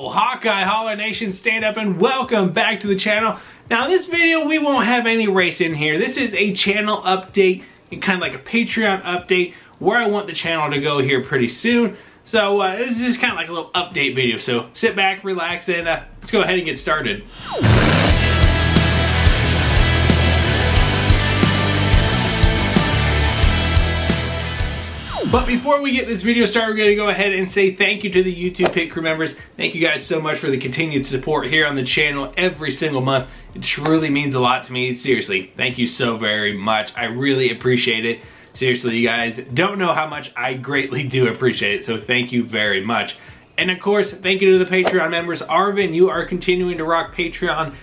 Hawkeye Holler Nation, stand up and welcome back to the channel. Now this video, we won't have any race in here. This is a channel update, and kind of like a Patreon update, where I want the channel to go here pretty soon. So this is just kind of like a little update video. So sit back, relax, and let's go ahead and get started. But before we get this video started, we're going to go ahead and say thank you to the YouTube Pit Crew members. Thank you guys so much for the continued support here on the channel every single month. It truly means a lot to me. Seriously, thank you so very much. I really appreciate it. Seriously, you guys don't know how much I greatly do appreciate it, so thank you very much. And of course, thank you to the Patreon members. Arvin, you are continuing to rock Patreon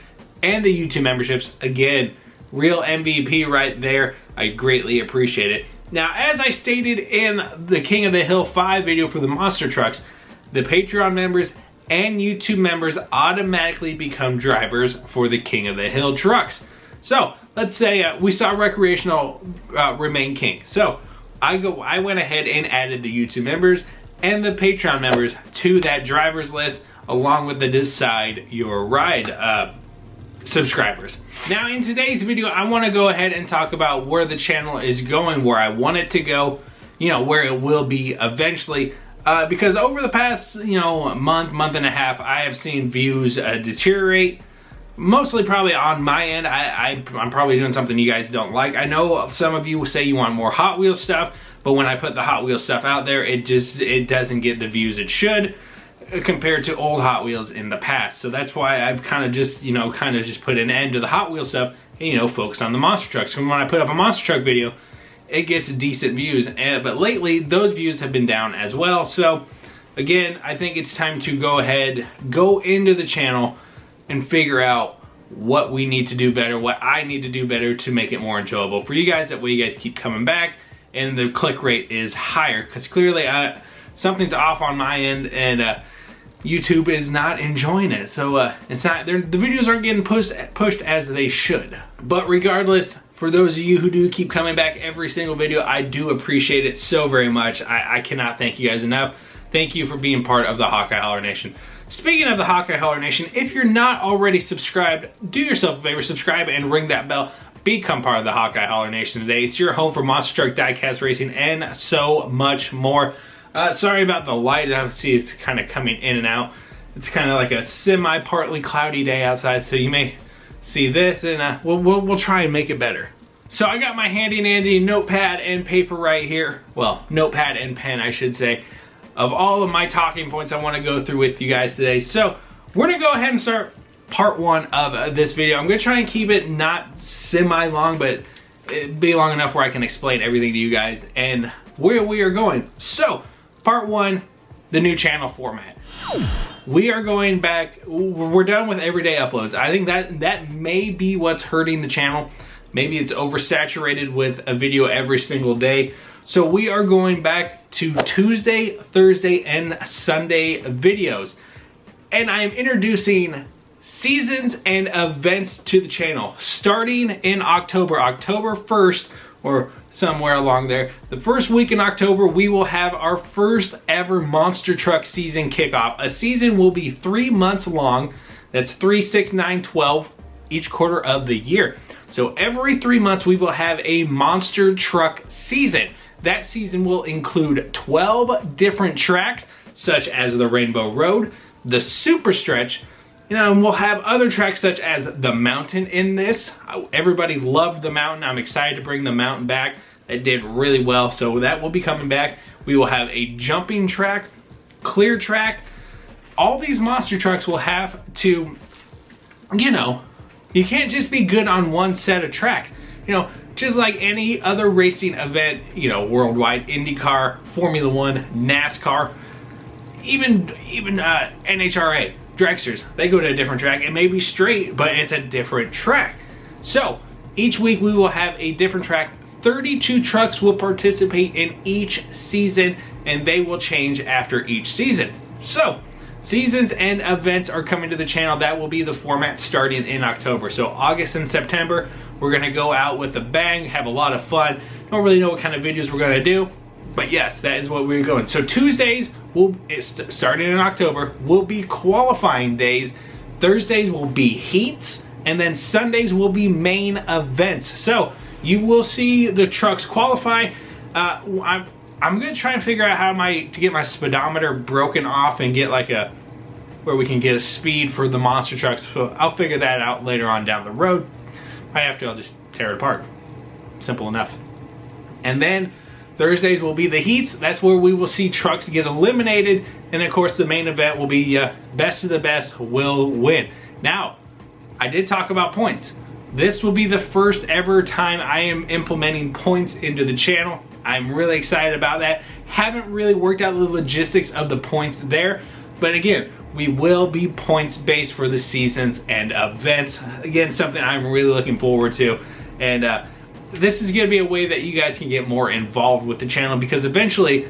and the YouTube memberships. Again, real MVP right there. I greatly appreciate it. Now, as I stated in the King of the Hill 5 video for the monster trucks, the Patreon members and YouTube members automatically become drivers for the King of the Hill trucks. So, let's say we saw recreational remain king. So, I went ahead and added the YouTube members and the Patreon members to that drivers list, along with the Decide Your Ride subscribers. Now in today's video, I want to go ahead and talk about where the channel is going, where I want it to go, you know, where it will be eventually, because over the past, you know, month and a half, I have seen views deteriorate, mostly probably on my end. I'm probably doing something you guys don't like. I know some of you say you want more Hot Wheels stuff, but when I put the Hot Wheels stuff out there, it doesn't get the views it should, compared to old Hot Wheels in the past. So that's why I've kind of just put an end to the Hot Wheels stuff and, you know, focus on the monster trucks. And when I put up a monster truck video, it gets decent views, but lately those views have been down as well. So again, I think it's time to go into the channel and figure out what we need to do better, what I need to do better to make it more enjoyable for you guys. That way you guys keep coming back and the click rate is higher, because clearly something's off on my end, and YouTube is not enjoying it. So it's not, the videos aren't getting pushed as they should. But regardless, for those of you who do keep coming back every single video, I do appreciate it so very much. I cannot thank you guys enough. Thank you for being part of the Hawkeye Holler Nation. Speaking of the Hawkeye Holler Nation, if you're not already subscribed, do yourself a favor, subscribe and ring that bell. Become part of the Hawkeye Holler Nation today. It's your home for monster truck diecast racing and so much more. Sorry about the light. I see it's kind of coming in and out. It's kind of like a semi-partly cloudy day outside, so you may see this, and we'll try and make it better. So I got my handy dandy notepad and paper right here. Well, notepad and pen, I should say, of all of my talking points I want to go through with you guys today. So we're gonna go ahead and start part one of this video. I'm gonna try and keep it not semi-long, but it be long enough where I can explain everything to you guys and where we are going. So part one, the new channel format. We are going back, we're done with everyday uploads. I think that may be what's hurting the channel. Maybe it's oversaturated with a video every single day. So we are going back to Tuesday, Thursday, and Sunday videos. And I am introducing seasons and events to the channel, starting in October 1st, or somewhere along there. The first week in October, we will have our first ever monster truck season kickoff. A season will be 3 months long. That's 3, 6, 9, 12 each quarter of the year. So every 3 months we will have a monster truck season. That season will include 12 different tracks, such as the Rainbow Road, the Super Stretch, you know, and we'll have other tracks such as the Mountain in this. Everybody loved the Mountain. I'm excited to bring the Mountain back. It did really well, so that will be coming back. We will have a jumping track, clear track. All these monster trucks will have to, you know, you can't just be good on one set of tracks. You know, just like any other racing event, you know, worldwide, IndyCar, Formula One, NASCAR, even NHRA, dragsters, they go to a different track. It may be straight, but it's a different track. So each week we will have a different track. 32 trucks will participate in each season, and they will change after each season. So seasons and events are coming to the channel. That will be the format starting in October. So August and September, we're gonna go out with a bang, have a lot of fun. Don't really know what kind of videos we're gonna do. But yes, that is what we're going. So Tuesdays, starting in October, will be qualifying days. Thursdays will be heats. And then Sundays will be main events. So you will see the trucks qualify. I'm going to try and figure out how to get my speedometer broken off and get like where we can get a speed for the monster trucks. So I'll figure that out later on down the road. If I have to, I'll just tear it apart. Simple enough. And then Thursdays will be the heats. That's where we will see trucks get eliminated. And of course, the main event will be best of the best will win. Now, I did talk about points. This will be the first ever time I am implementing points into the channel. I'm really excited about that. Haven't really worked out the logistics of the points there. But again, we will be points based for the seasons and events. Again, something I'm really looking forward to. And this is going to be a way that you guys can get more involved with the channel, because eventually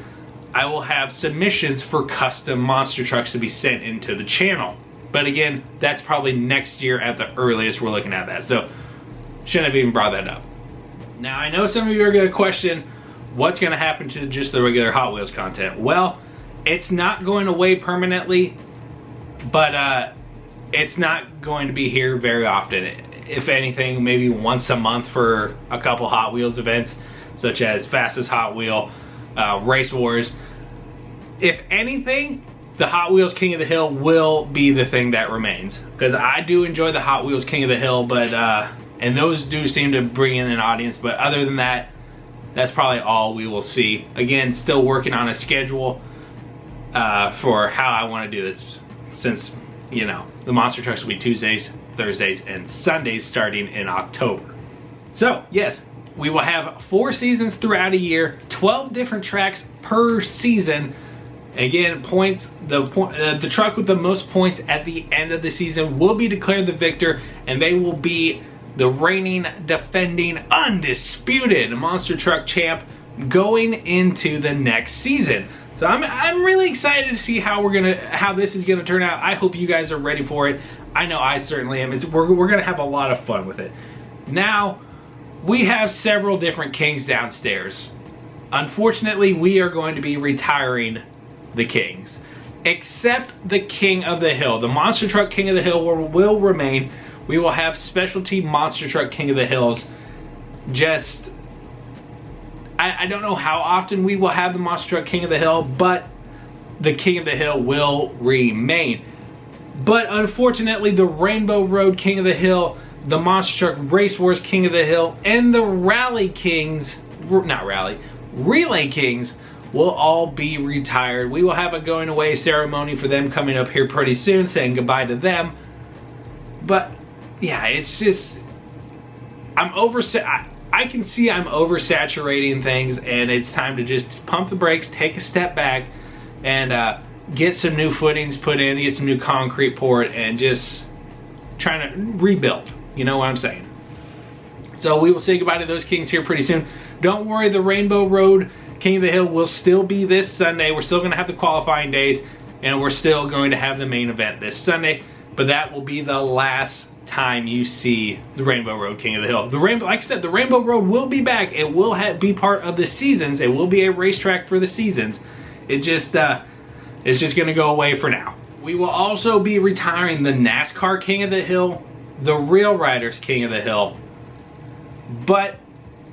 I will have submissions for custom monster trucks to be sent into the channel. But again, that's probably next year at the earliest we're looking at that. So shouldn't have even brought that up. Now, I know some of you are going to question what's going to happen to just the regular Hot Wheels content. Well, it's not going away permanently, but it's not going to be here very often. If anything, maybe once a month for a couple Hot Wheels events, such as Fastest Hot Wheel, Race Wars. If anything, the Hot Wheels King of the Hill will be the thing that remains. Because I do enjoy the Hot Wheels King of the Hill, but and those do seem to bring in an audience. But other than that, that's probably all we will see. Again, still working on a schedule for how I want to do this, since, you know, the monster trucks will be Tuesdays, Thursdays, and Sundays starting in October. So yes, we will have 4 seasons throughout a year, 12 different tracks per season. Again, points, the truck with the most points at the end of the season will be declared the victor, and they will be the reigning, defending, undisputed monster truck champ going into the next season. So I'm really excited to see how this is gonna turn out. I hope you guys are ready for it. I know I certainly am. We're gonna have a lot of fun with it. Now, we have several different kings downstairs. Unfortunately, we are going to be retiring the kings, except the King of the Hill. The Monster Truck King of the Hill will remain. We will have specialty Monster Truck King of the Hills. Just, I don't know how often we will have the Monster Truck King of the Hill, but the King of the Hill will remain. But unfortunately, the Rainbow Road King of the Hill, the Monster Truck Race Wars King of the Hill, and the Relay Kings will all be retired. We will have a going away ceremony for them coming up here pretty soon, saying goodbye to them. But yeah, it's just, I can see I'm oversaturating things, and it's time to just pump the brakes, take a step back, and get some new footings put in, get some new concrete poured, and just trying to rebuild. You know what I'm saying? So we will say goodbye to those kings here pretty soon. Don't worry, the Rainbow Road King of the Hill will still be this Sunday. We're still going to have the qualifying days, and we're still going to have the main event this Sunday. But that will be the last time you see the Rainbow Road King of the Hill. Like I said, the Rainbow Road will be back. It will be part of the seasons. It will be a racetrack for the seasons. It's just going to go away for now. We will also be retiring the NASCAR King of the Hill, the Real Riders King of the Hill, but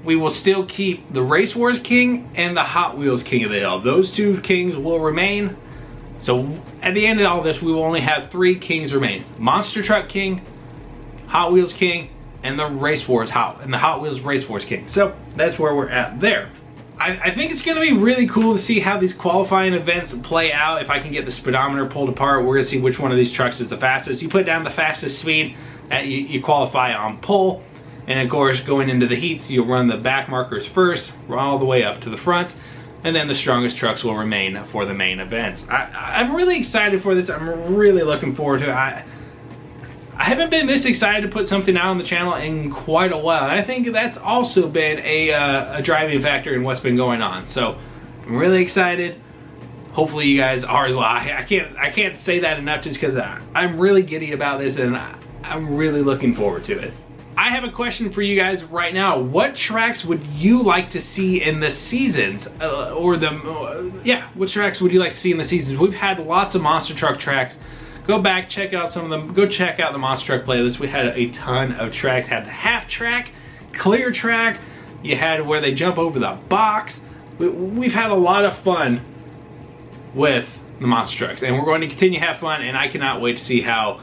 we will still keep the Race Wars King and the Hot Wheels King of the Hill. Those 2 kings will remain. So at the end of all this, we will only have 3 kings remain: Monster Truck King, Hot Wheels King, and the Hot Wheels Race Wars King. So that's where we're at there. I think it's going to be really cool to see how these qualifying events play out. If I can get the speedometer pulled apart, we're going to see which one of these trucks is the fastest. You put down the fastest speed, you qualify on pole. And of course, going into the heats, you'll run the back markers first, all the way up to the front. And then the strongest trucks will remain for the main events. I'm really excited for this. I'm really looking forward to it. I haven't been this excited to put something out on the channel in quite a while. And I think that's also been a driving factor in what's been going on. So I'm really excited. Hopefully you guys are as well. I can't say that enough, just because I'm really giddy about this, and I'm really looking forward to it. I have a question for you guys right now. What tracks would you like to see in the seasons? What tracks would you like to see in the seasons? We've had lots of monster truck tracks. Go back, check out some of them. Go check out the monster truck playlist. We had a ton of tracks. Had the half track, clear track. You had where they jump over the box. We've had a lot of fun with the monster trucks, and we're going to continue to have fun, and I cannot wait to see how,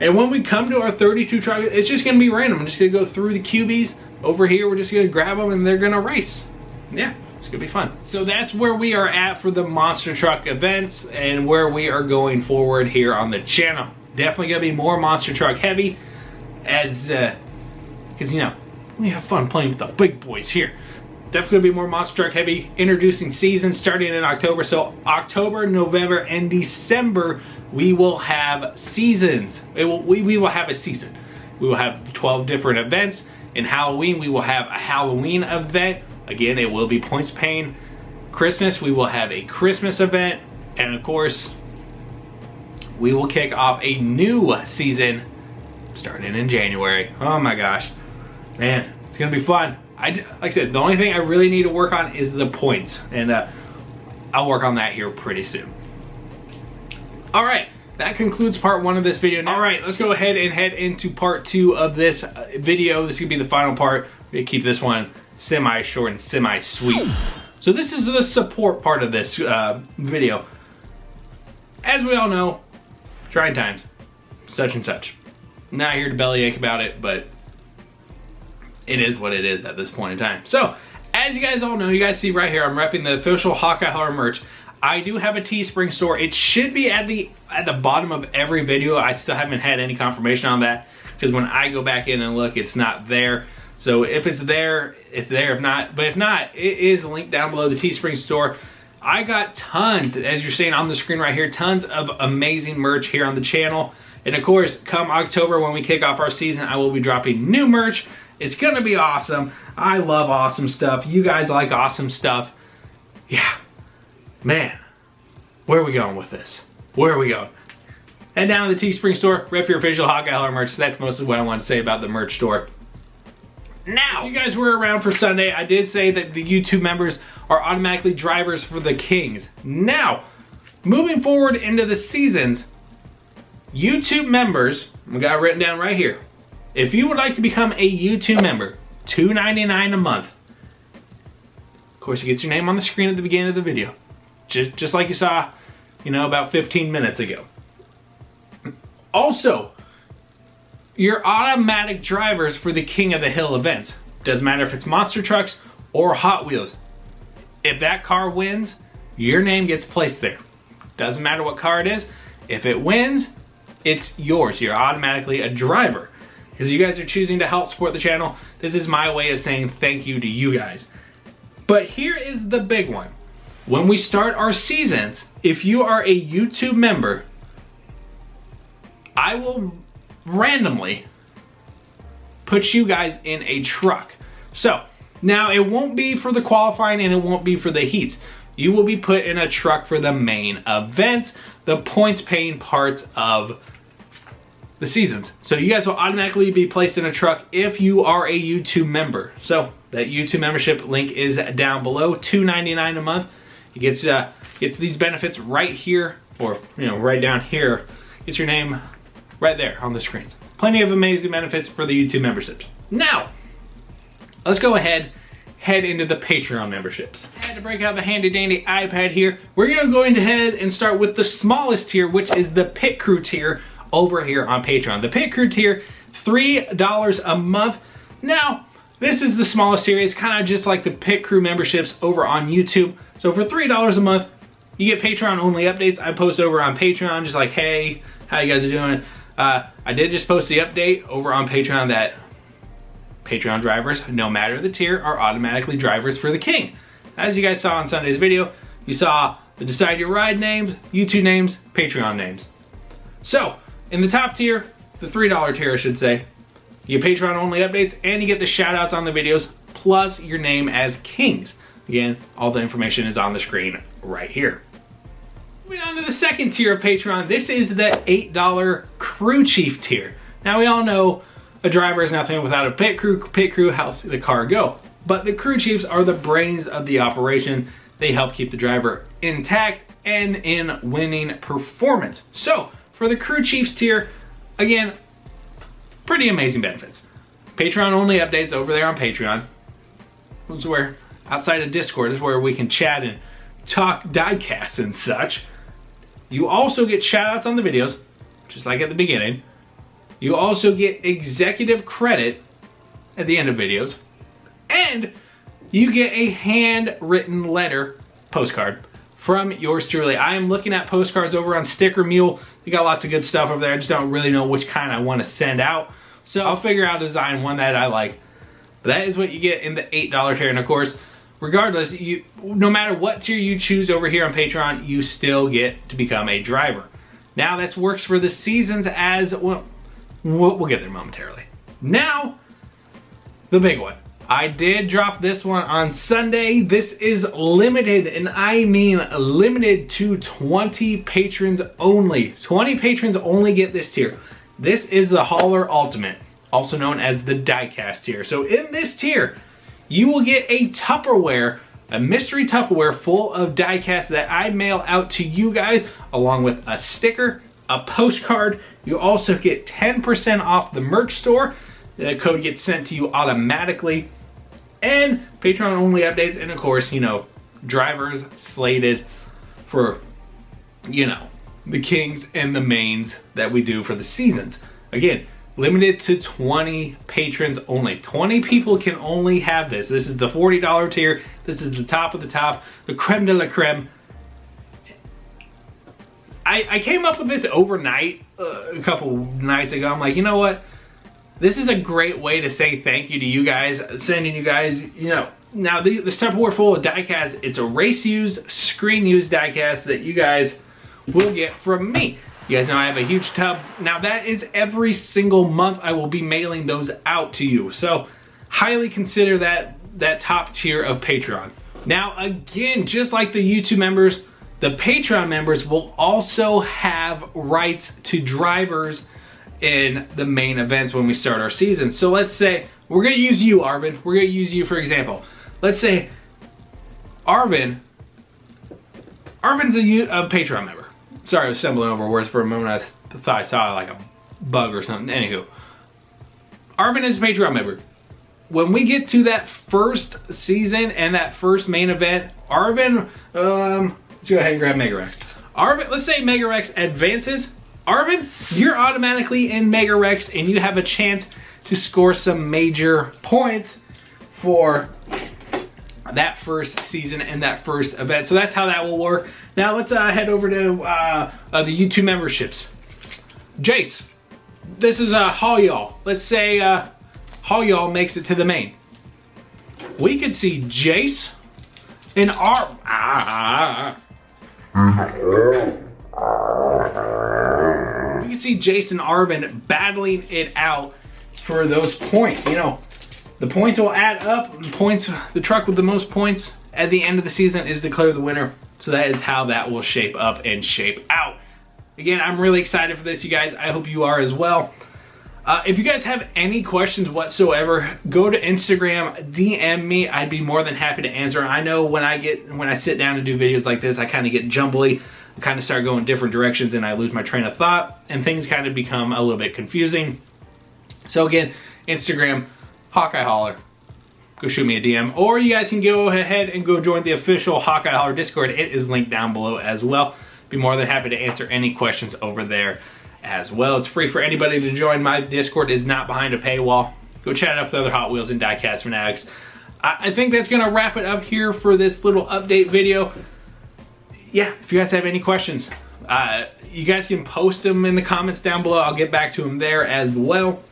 and when we come to our 32 truck, it's just going to be random. I'm just going to go through the QBs. Over here, we're just going to grab them and they're going to race. Yeah, it's going to be fun. So that's where we are at for the monster truck events and where we are going forward here on the channel. Definitely going to be more monster truck heavy as, because, we have fun playing with the big boys here. Definitely going to be more monster truck heavy, introducing seasons starting in October. So October, November, and December, we will have seasons. We will have a season. We will have 12 different events. In Halloween, we will have a Halloween event. Again, it will be points paying. Christmas, we will have a Christmas event. And of course, we will kick off a new season starting in January. Oh my gosh. Man, it's going to be fun. Like I said, the only thing I really need to work on is the points. And I'll work on that here pretty soon. All right, that concludes part 1 of this video. All right, let's go ahead and head into part 2 of this video. This is gonna be the final part. We're gonna keep this one semi-short and semi-sweet. So this is the support part of this video. As we all know, trying times, such and such. Not here to bellyache about it, but it is what it is at this point in time. So, as you guys all know, you guys see right here, I'm repping the official Hawkeye Horror merch. I do have a Teespring store. It should be at the bottom of every video. I still haven't had any confirmation on that because when I go back in and look, it's not there. So if it's there, it's there. If not, it is linked down below the Teespring store. I got tons, as you're seeing on the screen right here, tons of amazing merch here on the channel. And of course, come October when we kick off our season, I will be dropping new merch. It's gonna be awesome. I love awesome stuff. You guys like awesome stuff. Yeah. Man, where are we going with this? Where are we going? Head down to the Teespring store, rep your official Hawkeye Horror merch. That's mostly what I want to say about the merch store. Now, if you guys were around for Sunday, I did say that the YouTube members are automatically drivers for the Kings. Now, moving forward into the seasons, YouTube members, we got it written down right here. If you would like to become a YouTube member, $2.99 a month. Of course, you get your name on the screen at the beginning of the video. Just like you saw, about 15 minutes ago. Also, you're automatic drivers for the King of the Hill events. Doesn't matter if it's monster trucks or Hot Wheels. If that car wins, your name gets placed there. Doesn't matter what car it is. If it wins, it's yours. You're automatically a driver. Because you guys are choosing to help support the channel, this is my way of saying thank you to you guys. But here is the big one. When we start our seasons, if you are a YouTube member, I will randomly put you guys in a truck. So, now it won't be for the qualifying and it won't be for the heats. You will be put in a truck for the main events, the points paying parts of the seasons. So you guys will automatically be placed in a truck if you are a YouTube member. So that YouTube membership link is down below, $2.99 a month. It gets these benefits right here, or right down here. Gets your name right there on the screens. Plenty of amazing benefits for the YouTube memberships. Now, let's go ahead, head into the Patreon memberships. I had to break out the handy dandy iPad here. We're gonna go ahead and start with the smallest tier, which is the Pit Crew tier over here on Patreon. The Pit Crew tier, $3 a month. Now, this is the smallest tier. It's kind of just like the Pit Crew memberships over on YouTube. So for $3 a month, you get Patreon only updates. I post over on Patreon, just like, hey, how you guys are doing? I did just post the update over on Patreon that Patreon drivers, no matter the tier, are automatically drivers for the King. As you guys saw in Sunday's video, you saw the Decide Your Ride names, YouTube names, Patreon names. So, in the top tier, the $3 tier I should say, you get Patreon only updates and you get the shout outs on the videos, plus your name as Kings. Again, all the information is on the screen right here. Moving on to the second tier of Patreon, this is the $8 Crew Chief tier. Now we all know a driver is nothing without a pit crew. Pit crew helps the car go. But the crew chiefs are the brains of the operation. They help keep the driver intact and in winning performance. So for the crew chiefs tier, again, pretty amazing benefits. Patreon only updates over there on Patreon. This is where, outside of Discord, is where we can chat and talk diecasts and such. You also get shoutouts on the videos, just like at the beginning. You also get executive credit at the end of videos. And you get a handwritten letter, postcard, from yours truly. I am looking at postcards over on Sticker Mule. They got lots of good stuff over there. I just don't really know which kind I want to send out. So I'll figure out a design, one that I like. But that is what you get in the $8 tier. And of course, regardless, no matter what tier you choose over here on Patreon, you still get to become a driver. Now that works for the seasons as well. We'll get there momentarily. Now, the big one. I did drop this one on Sunday. This is limited, and I mean limited to 20 patrons only. 20 patrons only get this tier. This is the Hauler Ultimate, also known as the Diecast tier. So in this tier, you will get a Tupperware, a mystery Tupperware full of diecast that I mail out to you guys, along with a sticker, a postcard. You also get 10% off the merch store. The code gets sent to you automatically. And Patreon only updates, and of course, you know, drivers slated for, you know, the kings and the mains that we do for the seasons. Again, limited to 20 patrons only. 20 people can only have this. This is the $40 tier. This is the top of the top, the creme de la creme. I came up with this overnight a couple nights ago. I'm like, you know what? This is a great way to say thank you to you guys, sending you guys, you know, now this Tupperware full of diecast, it's a race used, screen used diecast that you guys will get from me. You guys know I have a huge tub. Now that is every single month I will be mailing those out to you. So highly consider that top tier of Patreon. Now again, just like the YouTube members, the Patreon members will also have rights to drivers in the main events when we start our season. So let's say, we're gonna use you, Arvin. We're gonna use you for example. Let's say Arvin's a Patreon member. Sorry, I was stumbling over words for a moment. I thought I saw like a bug or something. Anywho, Arvin is a Patreon member. When we get to that first season and that first main event, Arvin, let's go ahead and grab Mega Rex. Arvin, let's say Mega Rex advances. Arvin, you're automatically in Mega Rex and you have a chance to score some major points for that first season and that first event. So that's how that will work. Now let's head over to the YouTube memberships. Jace, this is Haul Y'all. Let's say Haul Y'all makes it to the main. We could see Jace and we can see Jason Arvin battling it out for those points. You know, the points will add up. The truck with the most points at the end of the season is declared the winner. So that is how that will shape up and shape out. Again, I'm really excited for this, you guys. I hope you are as well. If you guys have any questions whatsoever, go to Instagram, DM me. I'd be more than happy to answer. I know when I sit down to do videos like this, I kind of get jumbly. I kind of start going different directions and I lose my train of thought and things kind of become a little bit confusing. So again, Instagram, Hawkeye Holler. Go shoot me a DM, or you guys can go ahead and go join the official Hawkeye Holler Discord. It is linked down below as well. Be more than happy to answer any questions over there as well. It's free for anybody to join. My Discord is not behind a paywall. Go chat up with other Hot Wheels and diecast fanatics. I think that's gonna wrap it up here for this little update video. Yeah, if you guys have any questions, you guys can post them in the comments down below. I'll get back to them there as well.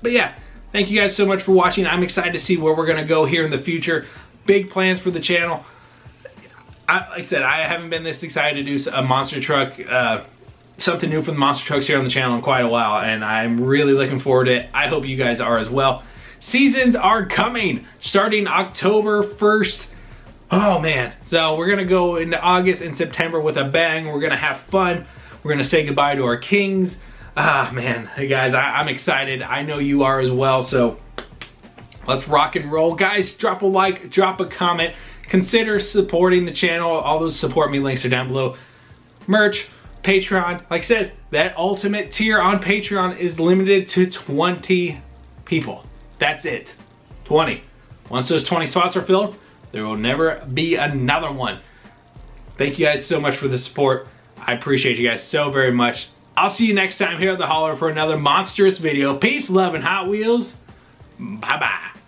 But yeah, thank you guys so much for watching. I'm excited to see where we're gonna go here in the future. Big plans for the channel. Like I said, I haven't been this excited to do a monster truck, something new for the monster trucks here on the channel in quite a while, and I'm really looking forward to it. I hope you guys are as well. Seasons are coming, starting October 1st. Oh man, so we're gonna go into August and September with a bang. We're gonna have fun. We're gonna say goodbye to our kings. Man, hey guys, I'm excited. I know you are as well, so let's rock and roll. Guys, drop a like, drop a comment, consider supporting the channel. All those support me links are down below. Merch, Patreon, like I said, that ultimate tier on Patreon is limited to 20 people. That's it, 20. Once those 20 spots are filled, there will never be another one. Thank you guys so much for the support. I appreciate you guys so very much. I'll see you next time here at the Holler for another monstrous video. Peace, love, and Hot Wheels. Bye-bye.